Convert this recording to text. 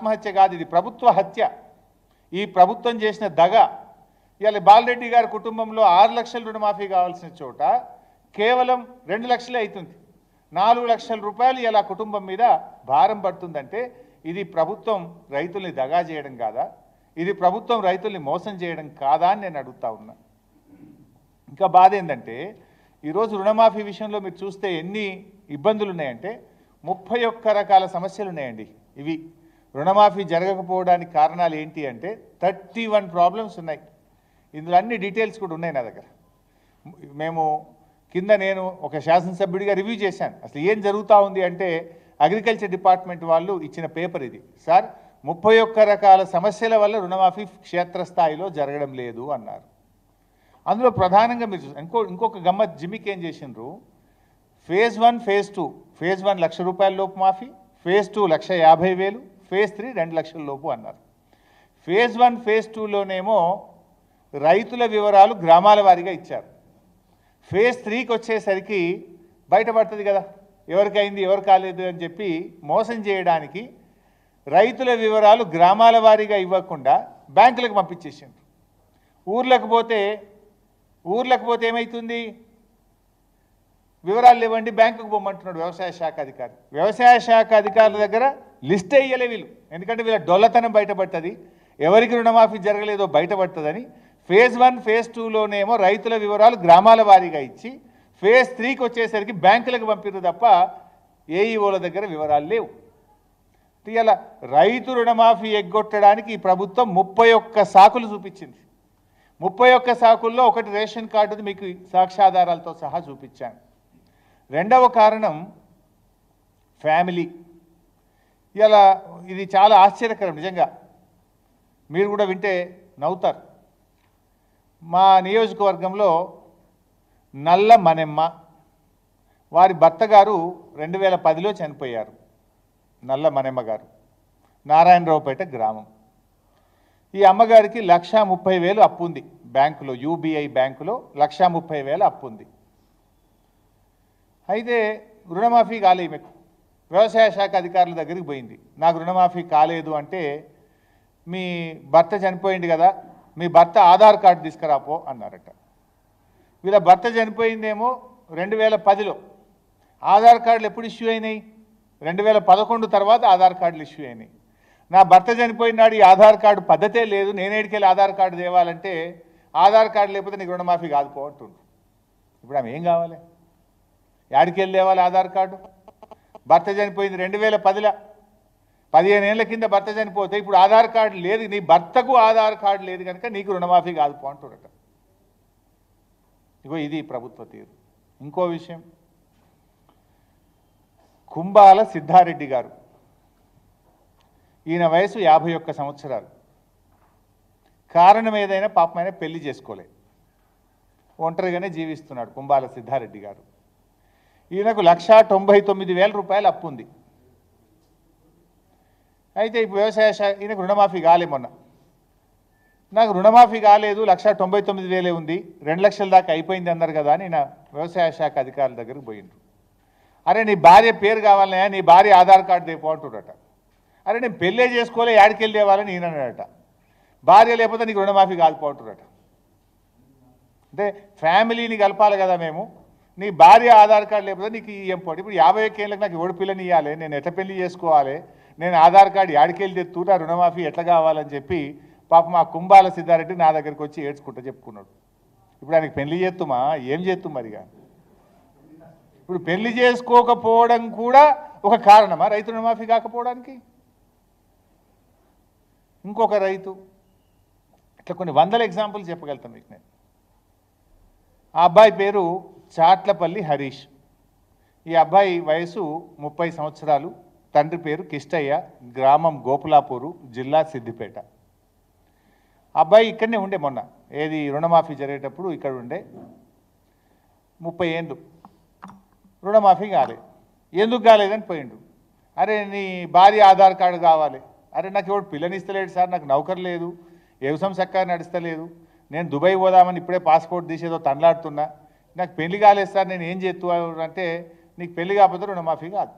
ఆత్మహత్య కాదు, ఇది ప్రభుత్వ హత్య. ఈ ప్రభుత్వం చేసిన దగ. ఇవాళ బాలరెడ్డి గారి కుటుంబంలో 6 లక్షల రుణమాఫీ కావాల్సిన చోట కేవలం 2 లక్షలే అవుతుంది. 4 లక్షల రూపాయలు ఇలా కుటుంబం మీద భారం పడుతుందంటే ఇది ప్రభుత్వం రైతుల్ని దగా చేయడం కాదా? ఇది ప్రభుత్వం రైతుల్ని మోసం చేయడం కాదా అని నేను అడుగుతా ఉన్నా. ఇంకా బాధ ఏంటంటే ఈరోజు రుణమాఫీ విషయంలో మీరు చూస్తే ఎన్ని ఇబ్బందులు ఉన్నాయంటే 31 రకాల సమస్యలు ఉన్నాయండి. ఇవి రుణమాఫీ జరగకపోవడానికి కారణాలు ఏంటి అంటే 31 ప్రాబ్లమ్స్ ఉన్నాయి. ఇందులో అన్ని డీటెయిల్స్ కూడా ఉన్నాయి నా దగ్గర. మేము కింద నేను ఒక శాసనసభ్యుడిగా రివ్యూ చేశాను. అసలు ఏం జరుగుతూ ఉంది అంటే అగ్రికల్చర్ డిపార్ట్మెంట్ వాళ్ళు ఇచ్చిన పేపర్ ఇది. సార్ 31 రకాల సమస్యల వల్ల రుణమాఫీ క్షేత్రస్థాయిలో జరగడం లేదు అన్నారు. అందులో ప్రధానంగా మీరు ఇంకొక గమ్మత్ జిమ్మికి ఏం చేసిండ్రు, ఫేజ్ 1 ఫేజ్ 2. ఫేజ్ 1 1 లక్ష రూపాయల లోపు మాఫీ, ఫేజ్ 2 1,50,000, ఫేజ్ 3 2 లక్షల లోపు అన్నారు. ఫేజ్ 1 ఫేజ్ 2లోనేమో రైతుల వివరాలు గ్రామాల వారీగా ఇచ్చారు. ఫేజ్ 3కి వచ్చేసరికి బయటపడుతుంది కదా ఎవరికైంది ఎవరు కాలేదు అని చెప్పి మోసం చేయడానికి రైతుల వివరాలు గ్రామాల వారీగా ఇవ్వకుండా బ్యాంకులకు పంపించేసిండ్రు. ఊర్లకు పోతే ఏమవుతుంది, వివరాలు ఇవ్వండి బ్యాంకుకు పోమంటున్నాడు వ్యవసాయ శాఖ అధికారి. వ్యవసాయ శాఖ అధికారుల దగ్గర లిస్ట్ వేయలే వీళ్ళు, ఎందుకంటే వీళ్ళ డొల్లతనం బయటపడుతుంది, ఎవరికి రుణమాఫీ జరగలేదో బయటపడుతుందని. ఫేజ్ 1 ఫేజ్ 2లోనేమో రైతుల వివరాలు గ్రామాల వారీగా ఇచ్చి ఫేజ్ 3కి వచ్చేసరికి బ్యాంకులకు పంపిరు తప్ప ఏఈఓల దగ్గర వివరాలు లేవు. ఇలా రైతు రుణమాఫీ ఎగ్గొట్టడానికి ఈ ప్రభుత్వం 31 సాకులు చూపించింది. 31 సాకుల్లో ఒకటి రేషన్ కార్డుది మీకు సాక్ష్యాధారాలతో సహా చూపించాను. రెండవ కారణం ఫ్యామిలీ. ఇలా ఇది చాలా ఆశ్చర్యకరం నిజంగా, మీరు కూడా వింటే నవ్వుతారు. మా నియోజకవర్గంలో నల్ల మనెమ్మ, వారి భర్త గారు 2010లో చనిపోయారు. నల్ల మనెమ్మ గారు నారాయణరావుపేట గ్రామం. ఈ అమ్మగారికి 1,30,000 అప్పు ఉంది బ్యాంకులో, యూబీఐ బ్యాంకులో 1,30,000 అప్పు ఉంది. అయితే రుణమాఫీ కాలేదు మీకు. వ్యవసాయ శాఖ అధికారుల దగ్గరికి పోయింది, నాకు రుణమాఫీ కాలేదు అంటే మీ భర్త చనిపోయింది కదా, మీ భర్త ఆధార్ కార్డు తీసుకురాపో అన్నారట. వీళ్ళ భర్త చనిపోయిందేమో 2010లో. ఆధార్ కార్డులు ఎప్పుడు ఇష్యూ అయినాయి? 2011 తర్వాత ఆధార్ కార్డులు ఇష్యూ అయినాయి. నా భర్త చనిపోయినాడు, ఈ ఆధార్ కార్డు పద్ధతే లేదు, నేనేడికెళ్ళి ఆధార్ కార్డు తేవాలంటే ఆధార్ కార్డు లేకపోతే నీకు రుణమాఫీ కాదుపో అంటుండ్రు. ఇప్పుడు ఆమె ఏం కావాలి? యాడికెళ్ళి తేవాలి ఆధార్ కార్డు? భర్త చనిపోయింది 2010లో, 15 ఏళ్ల కింద భర్త చనిపోతే ఇప్పుడు ఆధార్ కార్డు లేదు, నీ భర్తకు ఆధార్ కార్డు లేదు కనుక నీకు రుణమాఫీ కాదుపో అంటున్నట. ఇగో ఇది ప్రభుత్వ తీరు. ఇంకో విషయం, కుంబాల సిద్ధారెడ్డి గారు, ఈయన వయసు 51 సంవత్సరాలు. కారణం ఏదైనా పాపమైన పెళ్లి చేసుకోలే, ఒంటరిగానే జీవిస్తున్నాడు కుంబాల సిద్ధారెడ్డి గారు. ఈయనకు 1,99,000 రూపాయలు అప్పు ఉంది. అయితే ఇప్పుడు వ్యవసాయ శాఖ ఈయనకు రుణమాఫీ కాలే. మొన్న నాకు రుణమాఫీ కాలేదు, 1,99,000 ఉంది, 2 లక్షల దాకా అయిపోయింది అన్నారు కదా అని నా వ్యవసాయ శాఖ అధికారుల దగ్గరికి పోయిండ్రు. అరే నీ భార్య పేరు కావాలన్నా, నీ భార్య ఆధార్ కార్డు తెపో అంటుడట. అరే నేను పెళ్ళే చేసుకోలే, యాడికెళ్ళి తేవాలని ఈయన అన్నాడట. భార్య లేకపోతే నీకు రుణమాఫీ కాదుపోంటుడట. అంటే ఫ్యామిలీని కలపాలి కదా మేము, నీ భార్య ఆధార్ కార్డు లేకపోతే నీకు ఏం పోటీ. ఇప్పుడు 51 ఏళ్ళకి నాకు ఎవడు పిల్లని ఇవ్వాలి, నేను ఎట్లా పెళ్లి చేసుకోవాలి, నేను ఆధార్ కార్డు యాడికెళ్ళి తెత్తున్నా, రుణమాఫీ ఎట్లా కావాలని చెప్పి పాపం మా కుంబాల సిద్ధారెడ్డి నా దగ్గరికి వచ్చి ఏడ్చుకుంటూ చెప్పుకున్నాడు. ఇప్పుడు ఆయనకి పెళ్లి చేస్తుమా ఏం చేస్తు మరిగా? ఇప్పుడు పెళ్లి చేసుకోకపోవడం కూడా ఒక కారణమా రైతు రుణమాఫీ కాకపోవడానికి? ఇంకొక రైతు, ఇట్లా కొన్ని వందల ఎగ్జాంపుల్స్ చెప్పగలుగుతాను మీకు నేను. ఆ అబ్బాయి పేరు చాట్లపల్లి హరీష్. ఈ అబ్బాయి వయసు 30 సంవత్సరాలు. తండ్రి పేరు కిష్టయ్య, గ్రామం గోపులాపూరు, జిల్లా సిద్దిపేట. అబ్బాయి ఇక్కడనే ఉండే, మొన్న ఏది రుణమాఫీ జరిగేటప్పుడు ఇక్కడ ఉండే. 30 ఏళ్ళు రుణమాఫీ కాలేదు. ఎందుకు కాలేదని పోయిండు. అరే నీ భార్య ఆధార్ కార్డు కావాలి. అరే నాకు ఎవడు పిల్లనిస్తలేడు సార్, నాకు నౌకరు లేదు, వ్యవసాయం చక్కగా నడుస్తలేదు, నేను దుబాయ్ పోదామని ఇప్పుడే పాస్పోర్ట్ తీసేదో తనలాడుతున్నా, నాకు పెళ్లి కాలేదు సార్, నేను ఏం చేస్తూ అంటే నీకు పెళ్లి కాకపోతే రుణమాఫీ కాదు.